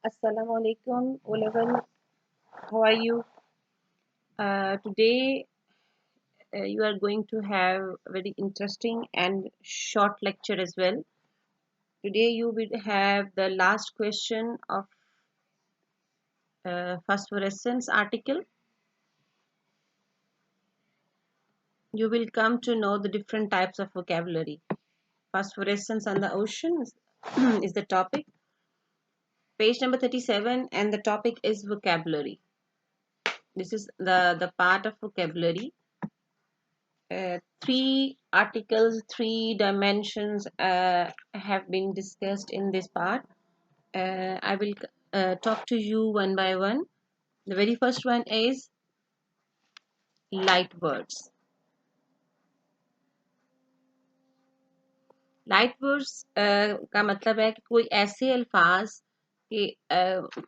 Assalamu alaikum, O level. How are you? Today you are going to have a very interesting and short lecture as well. Today you will have the last question of phosphorescence article. You will come to know the different types of vocabulary. Phosphorescence on the ocean is the topic. Page number 37, and the topic is vocabulary. This is the part of vocabulary. Three articles, three dimensions have been discussed in this part. I will talk to you one by one. The very first one is light words. Light words का मतलब है कि कोई ऐसे अल्फाज कि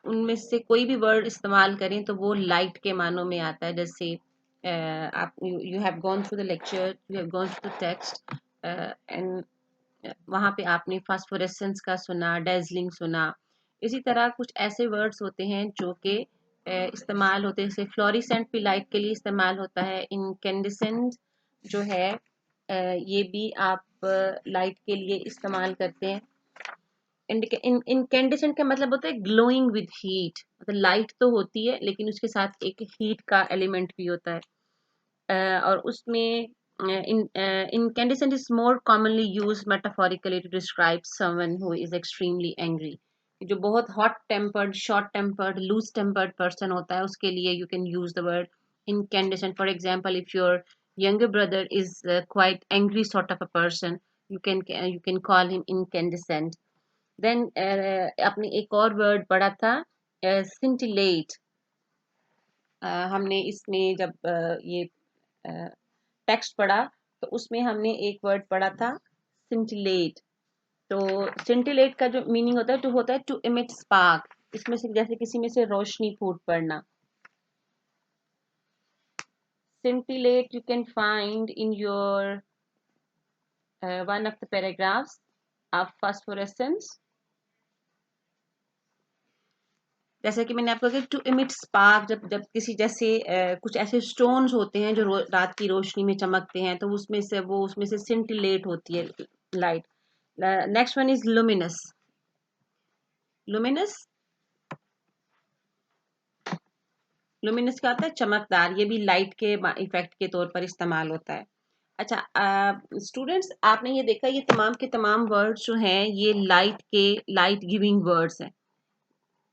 उनमें से कोई भी वर्ड इस्तेमाल करें तो वो लाइट के मानों में आता है जैसे आप you have gone through the lecture, you have gone through the text and वहाँ पे आपने फास्फोरेसेंस का सुना, डेजलिंग सुना। इसी तरह कुछ ऐसे वर्ड्स होते हैं जो कि इस्तेमाल होते हैं, जैसे फ्लोरिसेंट भी लाइट के लिए इस्तेमाल होता है। इनकेंडिसेंट जो है ये भी आप लाइट के लिए इस्तेमाल करते हैं। इनकेंडिसेंट का मतलब होता है ग्लोइंग विद हीट, मतलब लाइट तो होती है लेकिन उसके साथ एक हीट का एलिमेंट भी होता है। और उसमें incandescent is more commonly used metaphorically to describe someone who is extremely angry. जो बहुत hot tempered, short tempered, loose tempered person होता है उसके लिए you can use the word incandescent. For example, if your younger brother is quite angry sort of a person, you can call him incandescent. Then आपने एक और word पढ़ा था scintillate. हमने इसमें जब ये टेक्स्ट पढ़ा तो उसमें हमने एक वर्ड पढ़ा था सिंटिलेट। तो सिंटिलेट का जो मीनिंग होता है टू इमिट स्पार्क। इसमें से जैसे किसी में से रोशनी फूट पड़ना। Scintillate you can find in your one of the paragraphs of phosphorescence. जैसे कि मैंने आपको कहा टू इमिट स्पार्क, जब जब किसी जैसे कुछ ऐसे स्टोन्स होते हैं जो रात की रोशनी में चमकते हैं तो उसमें से सिंटिलेट होती है light. Next one is luminous. Luminous luminous क्या होता है? चमकदार। ये भी लाइट के इफेक्ट के तौर पर इस्तेमाल होता है। अच्छा स्टूडेंट्स, आपने ये देखा ये तमाम के तमाम वर्ड्स जो हैं ये लाइट गिविंग वर्ड्स हैं।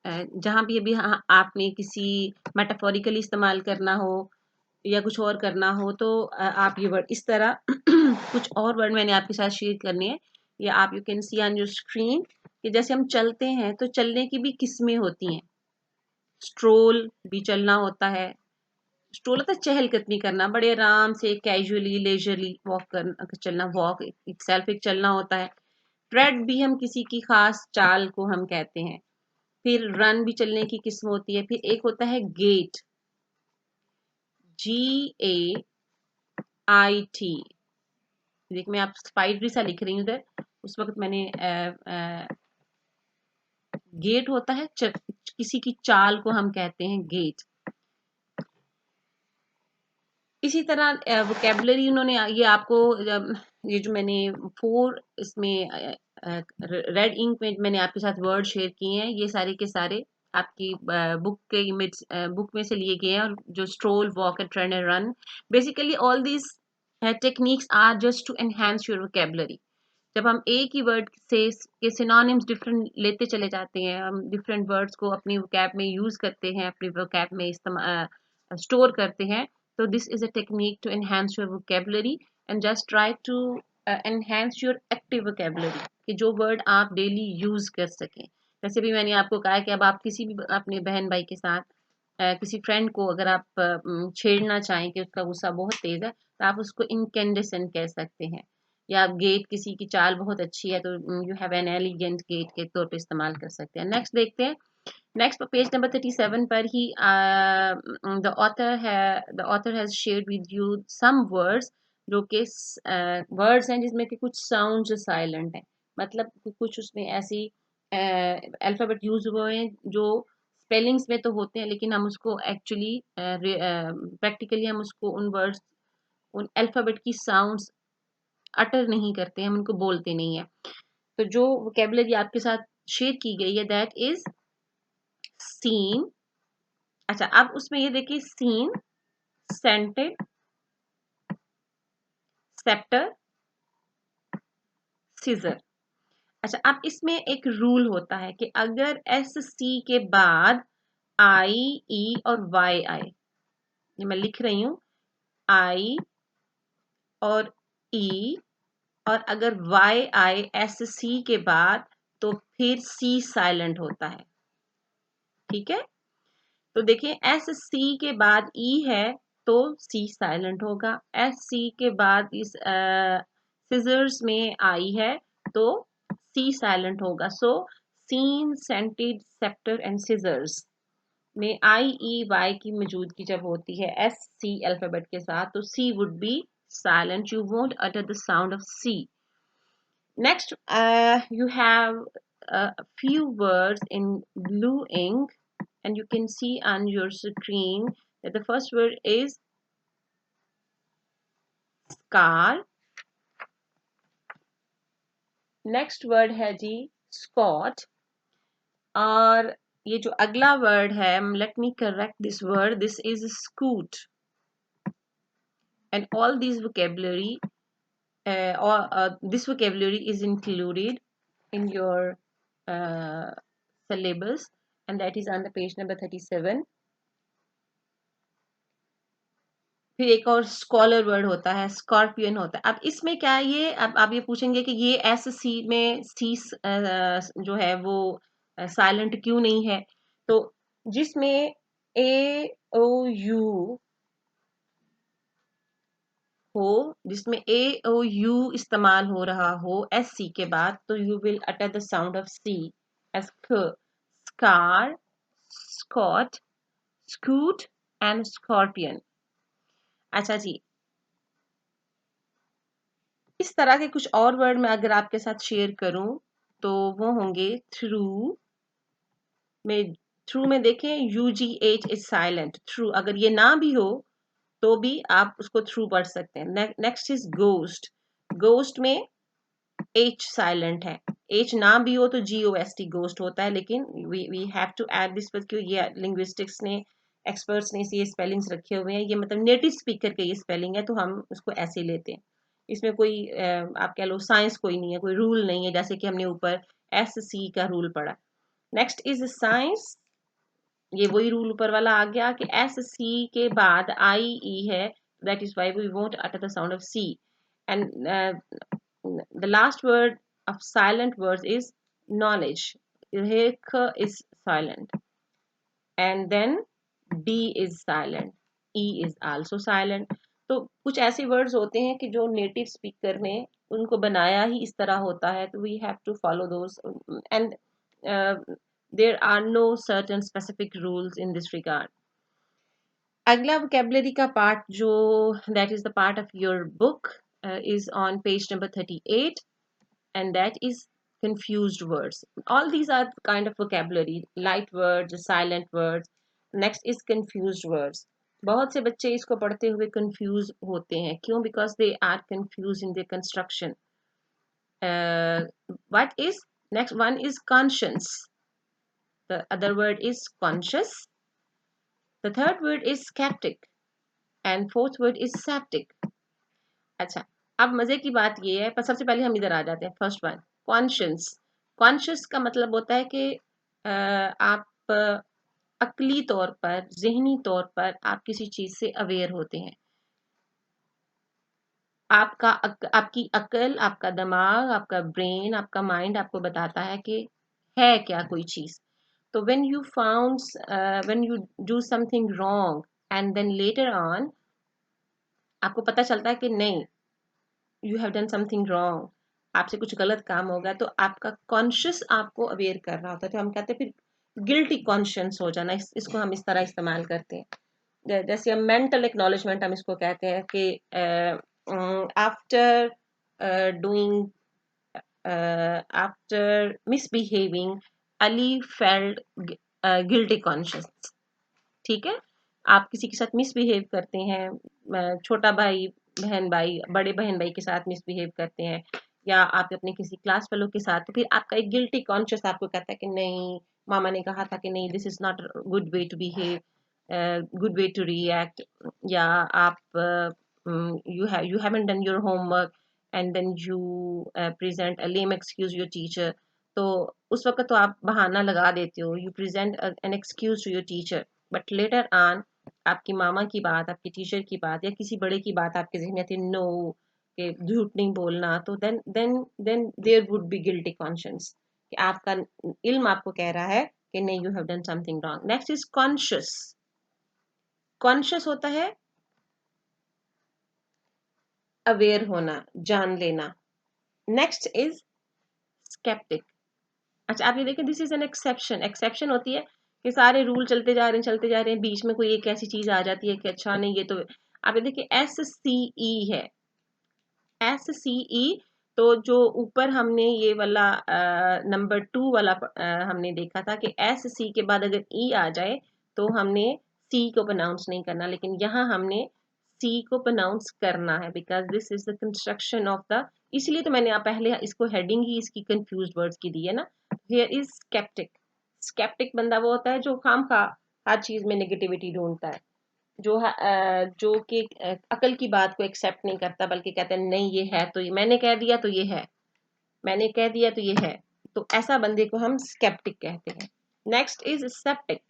जहाँ भी अभी आपने किसी मेटाफोरिकली इस्तेमाल करना हो या कुछ और करना हो तो आप ये वर्ड इस तरह कुछ और वर्ड मैंने आपके साथ शेयर करने हैं, या आप you can see on your screen कि जैसे हम चलते हैं तो चलने की भी किस्में होती हैं। स्ट्रोल भी चलना होता है। स्ट्रोल होता है चहलकदमी करना, बड़े आराम से कैजुअली लेजरली वॉक करना, चलना। वॉक इटसेल्फ एक चलना होता है। ट्रेड भी हम किसी की खास चाल को हम कहते हैं। फिर रन भी चलने की किस्म होती है। फिर एक होता है गेट, GAIT। देखिए मैं आप स्पाइडरी सा लिख रही हूँ उधर, उस वक्त मैंने गेट होता है किसी की चाल को हम कहते हैं गेट। इसी तरह वोकेबलरी उन्होंने ये आपको ये जो मैंने 4 इसमें रेड इंक में मैंने आपके साथ वर्ड शेयर किए हैं, ये सारे के सारे आपकी बुक में से लिए गए हैं। और जो stroll, walk and trend and run, basically all these techniques are just to enhance your vocabulary. जब हम एक ही वर्ड से के सिनोनिम्स डिफरेंट लेते चले जाते हैं, हम डिफरेंट वर्ड्स को अपनी वोकैब में यूज करते हैं, अपनी वोकैब में स्टोर करते हैं। तो this is a technique to enhance your vocabulary and just try to enhance your active vocabulary कि जो वर्ड आप डेली यूज कर सकें। जैसे भी मैंने आपको कहा कि अब आप किसी भी अपने बहन भाई के साथ किसी फ्रेंड को अगर आप छेड़ना चाहें कि उसका गुस्सा बहुत तेज है तो आप उसको इनकेंडेसेंट कह सकते हैं। या आप गेट, किसी की चाल बहुत अच्छी है तो you have an elegant gait के तौर पे इस्तेमाल कर सकते हैं। नेक्स्ट देखते हैं। नेक्स्ट पेज नंबर 37 पर ही the author has shared with you some words जो कि वर्ड्स हैं जिसमें कि कुछ साउंड साइलेंट है, मतलब कि कुछ उसमें ऐसी अल्फ़ाबेट यूज़ हुए हैं जो स्पेलिंग्स में तो होते हैं, लेकिन हम उसको एक्चुअली प्रैक्टिकली हम उसको उन वर्ड्स, उन अल्फ़ाबेट की साउंड्स अटर नहीं करते हैं, हम उनको बोलते नहीं हैं। तो जो वोकैबुलरी आपके साथ शेयर की गई है दैट इज़ सीन। अच्छा, अब उसमें ये देखिए सीन, सेंटेड, सेप्टर, सीज़र। अच्छा, अब इसमें एक रूल होता है कि अगर एस सी के बाद आई, ई और वाई आए, ये मैं लिख रही हूं, आई और ई, और अगर वाई आए एस सी के बाद तो फिर सी साइलेंट होता है। ठीक है, तो देखिए एस सी के बाद ई है तो सी साइलेंट होगा, एस सी के बाद इस सिजर्स में आई है तो सी साइलेंट होगा। So scene, scented, sceptre and scissors में आई ई वाई की मौजूदगी जब होती है एस सी अल्फाबेट के साथ तो C would be silent. You won't utter the sound of C. Next, you have a few words in blue ink, and you can see on your screen that the first word is scar. Next word है जी Scott. और ये जो अगला word है, let me correct this word. This is scoot. And all these vocabulary, this vocabulary is included in your uh, syllabus, and that is on the page number 37. फिर एक और scholar word होता है, स्कॉर्पियन होता है। अब इसमें क्या है, ये अब आप ये पूछेंगे कि ये एस सी में सी जो है वो साइलेंट क्यों नहीं है, तो जिसमें ए ओ यू हो, जिसमें ए ओ यू इस्तेमाल हो रहा हो एस सी के बाद, तो you will utter the sound of C as क, scar, scot, scoot and scorpion. अच्छा जी, इस तरह के कुछ और वर्ड मैं अगर आपके साथ शेयर करूं तो वो होंगे थ्रू। में थ्रू में देखें you ji H is silent, through अगर ये ना भी हो तो भी आप उसको थ्रू पढ़ सकते हैं। Next is ghost. गोस्ट में एच साइलेंट है, एच ना भी हो तो G O S T ghost होता है, लेकिन we have to add this क्योंकि ये लिंग्विस्टिक्स ने, एक्सपर्ट्स ने ये स्पेलिंग्स रखे हुए हैं, ये मतलब नेटिव स्पीकर के ये स्पेलिंग है तो हम उसको ऐसे लेते हैं। इसमें कोई आप कह लो साइंस कोई नहीं है, कोई रूल नहीं है, जैसे कि हमने ऊपर एस सी का रूल पढ़ा। Next is science. ये वही रूल ऊपर वाला आ गया कि एस सी के बाद आई ई है, that is why we won't utter the sound of C. And the last word of silent words is knowledge. Here k is silent, and then d is silent, e is also silent. तो कुछ ऐसे words होते हैं कि जो native speaker ने उनको बनाया ही इस तरह होता है, तो we have to follow those, and there are no certain specific rules in this regard. अगला वोकेबलरी का पार्ट जो that is the part of your book is on page number 38, and that is confused words. All these are kind of vocabulary, light words, silent words. Next is confused words. बहुत से बच्चे इसको पढ़ते हुए confuse होते हैं, क्यों? Because they are confuse in the construction. what is next one is conscience, the other word is conscious, the third word is skeptic, and fourth word is septic. अच्छा, अब मजे की बात ये है, पर सबसे पहले हम इधर आ जाते हैं। First one, conscious. कॉन्शियस का मतलब होता है कि आप अक्ली तौर पर, ज़हनी तौर पर आप किसी चीज़ से अवेयर होते हैं। आपकी अक्ल, आपका दिमाग, आपका ब्रेन, आपका माइंड आपको बताता है कि है क्या कोई चीज़। तो when you do something wrong and then later on आपको पता चलता है कि नहीं, you have done something wrong, आपसे कुछ गलत काम होगा, तो आपका कॉन्शियस आपको अवेयर कर रहा होता है। तो हम कहते हैं फिर गिल्टी कॉन्शियस हो जाना, इसको हम इस तरह इस्तेमाल करते हैं। जैसे हम मेंटल एक्नॉलेजमेंट हम इसको कहते हैं कि after doing after misbehaving, Ali felt guilty conscious. ठीक है, आप किसी के साथ मिसबिहेव करते हैं, छोटा भाई बहन भाई बड़े बहन भाई के साथ मिसबिहेव करते हैं, या आप अपने किसी क्लास फेलो के साथ, तो फिर आपका एक गिल्टी कॉन्शियस आपको कहता है कि नहीं, मामा ने कहा था कि नहीं, this is not good way to behave, good way to react, या आप you haven't done your homework and then you present a lame excuse your teacher. तो उस वक्त तो आप बहाना लगा देते हो, you present an excuse to your teacher, but later on आपकी मामा की बात, आपकी टीचर की बात, या किसी बड़े की बात आपके जहन में आती है, नो, कि झूठ नहीं बोलना, तो then there would be guilty conscience, कि आपका इल्म आपको कह रहा है कि नहीं, you have done something wrong. Next is conscious. Conscious होता है अवेयर होना, जान लेना. Next is sceptic. अच्छा, आप ये देखिए, this is an exception. Exception होती है कि सारे रूल चलते जा रहे हैं, बीच में कोई एक ऐसी चीज आ जाती है कि अच्छा नहीं, ये तो आप ये देखिए एस सी ई है, एस सी ई. तो जो ऊपर हमने ये वाला नंबर 2 वाला हमने देखा था कि एस सी के बाद अगर ई आ जाए तो हमने सी को प्रोनाउंस नहीं करना, लेकिन यहाँ हमने सी को प्रोनाउंस करना है, because this is the construction of the. इसलिए तो मैंने पहले इसको हेडिंग ही इसकी कंफ्यूज वर्ड्स की दी है ना. Here is sceptic. स्केप्टिक बंदा वो होता है जो खाम खा हर चीज में नेगेटिविटी ढूंढता है, जो कि अकल की बात को एक्सेप्ट नहीं करता, बल्कि कहते हैं नहीं, ये है तो ये मैंने कह दिया तो ये है, मैंने कह दिया तो ये है. तो ऐसा बंदे को हम स्केप्टिक कहते हैं. Next is septic.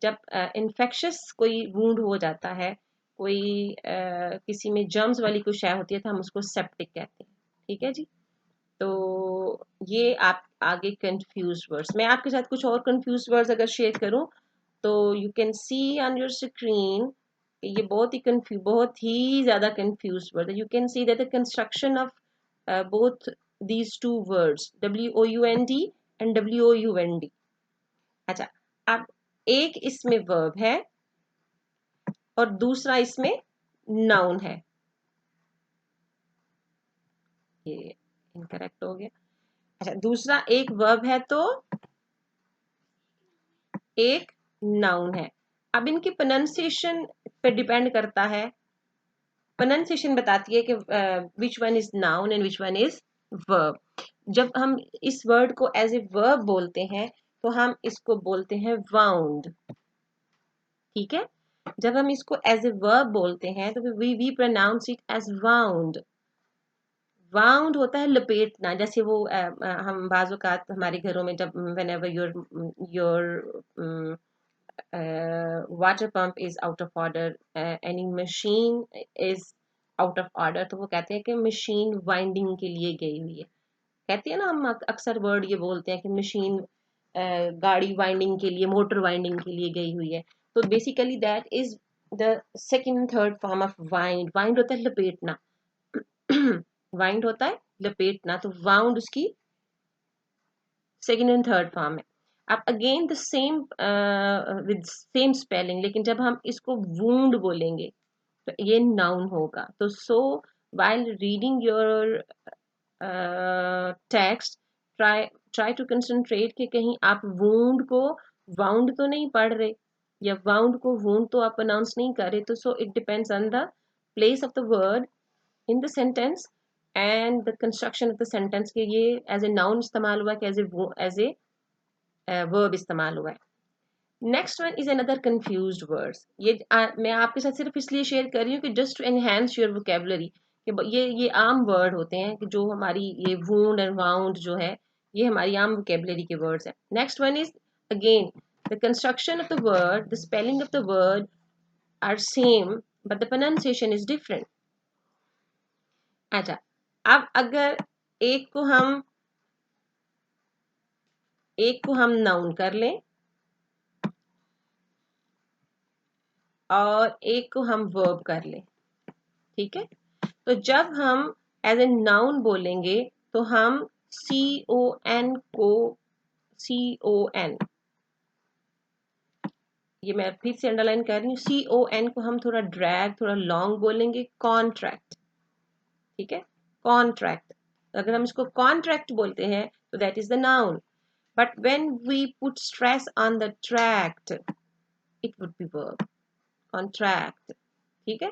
जब इन्फेक्शियस कोई वूंड हो जाता है, कोई किसी में जर्म्स वाली कोई शय होती है, तो हम उसको सेप्टिक कहते हैं. ठीक है जी. तो ये आप आगे कंफ्यूज वर्ड्स, मैं आपके साथ कुछ और कंफ्यूज वर्ड्स अगर शेयर करूं, तो you can see on your screen, ये बहुत ही ज्यादा कंफ्यूज वर्ड है. You can see that the construction of both these two words, WOUND and WOUND. अच्छा, अब एक इसमें वर्ब है और दूसरा इसमें नाउन है. ये इनकरेक्ट हो गया. अच्छा, दूसरा एक वर्ब है तो एक नाउन है. अब इनकी प्रोनाउंसिएशन पे डिपेंड करता है. प्रोनाउंसिएशन बताती है कि which one is noun and which one is verb. जब हम इस वर्ड को एज ए वर्ब बोलते हैं तो हम इसको बोलते हैं वाउंड. ठीक है. जब हम इसको एज ए वर्ब बोलते हैं तो we pronounce it as wound. Wound होता है लपेटना. जैसे वो हम बाजू का हमारे घरों में जब whenever your water pump is out of order, any machine is out of order, तो वो कहते हैं कि मशीन वाइंडिंग के लिए गई हुई है. कहते हैं ना, हम अक्सर वर्ड ये बोलते हैं कि मशीन गाड़ी वाइंडिंग के लिए, मोटर वाइंडिंग के लिए गई हुई है. तो basically that is the second third form of wind. Wind होता है लपेटना. वाइंड होता है लपेटना, तो वाउंड उसकी सेकेंड एंड थर्ड फॉर्म है. अब again the same with same spelling, लेकिन जब हम इसको वूंड बोलेंगे तो ये नाउन होगा. तो सो while reading your text, try to concentrate कि कहीं आप wound को wound तो नहीं पढ़ रहे, या wound को wound तो आप pronounce नहीं कर रहे. तो so it depends on the place of the word in the sentence and the construction of the sentence, कि ये as a noun इस्तेमाल हुआ है कि as a verb इस्तेमाल हुआ है. Next one is another confused words. ये मैं आपके साथ सिर्फ इसलिए शेयर कर रही हूँ कि just to enhance your vocabulary, कि ये आम वर्ड होते हैं कि जो हमारी ये वूंड एंड वाउंड जो है, ये हमारी आम वोकेबलरी के वर्ड्स हैं. Next one is again the construction of the word, the spelling of the word are same but the pronunciation is different. अच्छा, अब अगर एक को हम नाउन कर लें और एक को हम वर्ब कर लें. ठीक है. तो जब हम एज ए नाउन बोलेंगे तो हम CON को CON, ये मैं फिर से अंडरलाइन कर रही हूँ, CON को हम थोड़ा ड्रैग, थोड़ा लॉन्ग बोलेंगे, कॉन्ट्रैक्ट. ठीक है, कॉन्ट्रैक्ट. अगर हम इसको कॉन्ट्रैक्ट बोलते हैं तो that is the noun, but when we put stress on the tract it would be verb, contract. ठीक है,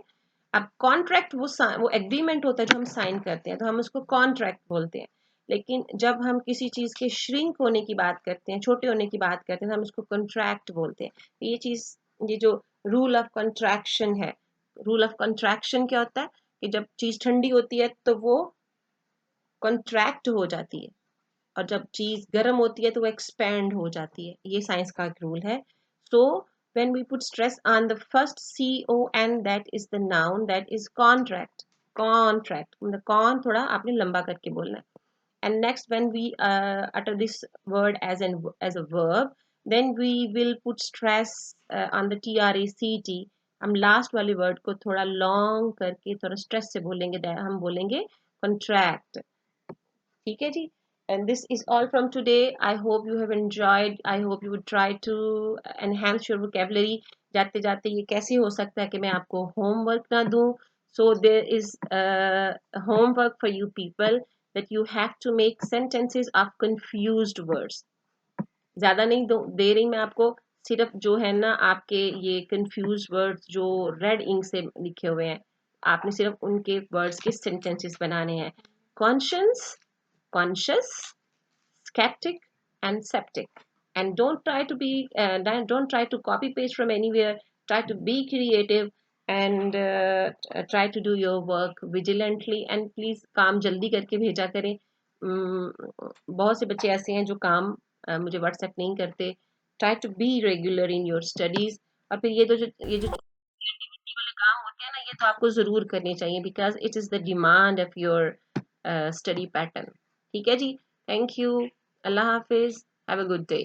अब कॉन्ट्रैक्ट वो एग्रीमेंट होता है जो हम साइन करते हैं, तो हम उसको कॉन्ट्रैक्ट बोलते हैं। लेकिन जब हम किसी चीज के श्रिंक होने की बात करते हैं, छोटे होने की बात करते हैं, तो हम उसको कॉन्ट्रैक्ट बोलते हैं। ये चीज, ये जो रूल ऑफ कॉन्ट्रैक्शन है, रूल ऑफ कॉन्ट्रैक्शन क्या होता है कि जब चीज ठंडी होती है तो वो कॉन्ट्रैक्ट हो जाती है, और जब चीज गर्म होती है तो वो एक्सपैंड हो जाती है। ये साइंस का एक रूल है। सो when we put stress on the first con, that is the noun, that is contract, contract मतलब कौन थोड़ा आपने लंबा करके बोलना है। And next, when we utter this word as a verb, then we will put stress on the tract। हम last वाले वर्ड को थोड़ा लॉन्ग करके थोड़ा स्ट्रेस से बोलेंगे, हम बोलेंगे contract। ठीक है जी। And this is all from today. I hope you have enjoyed. I hope you would try to enhance your vocabulary. जाते जाते ये कैसे हो सकता है कि मैं आपको होमवर्क ना दूं? So there is homework for you people, that you have to make sentences of confused words. ज्यादा नहीं दे रही मैं आपको, सिर्फ जो है ना आपके ये कंफ्यूज वर्ड्स जो रेड इंक से लिखे हुए हैं, आपने सिर्फ उनके वर्ड्स के सेंटेंसेस बनाने हैं। Conscious, conscious, skeptic, and septic. And don't try to copy paste from anywhere. Try to be creative and try to do your work vigilantly. And please काम जल्दी करके भेजा करें। बहुत से बच्चे ऐसे हैं जो काम मुझे व्हाट्सएप नहीं करते। Try to be regular in your studies। और फिर ये जो creativity वाले काम होते हैं ना, ये तो आपको जरूर करने चाहिए, because it is the demand of your study pattern। ठीक है जी, थैंक यू, अल्लाह हाफिज, हैव अ गुड डे।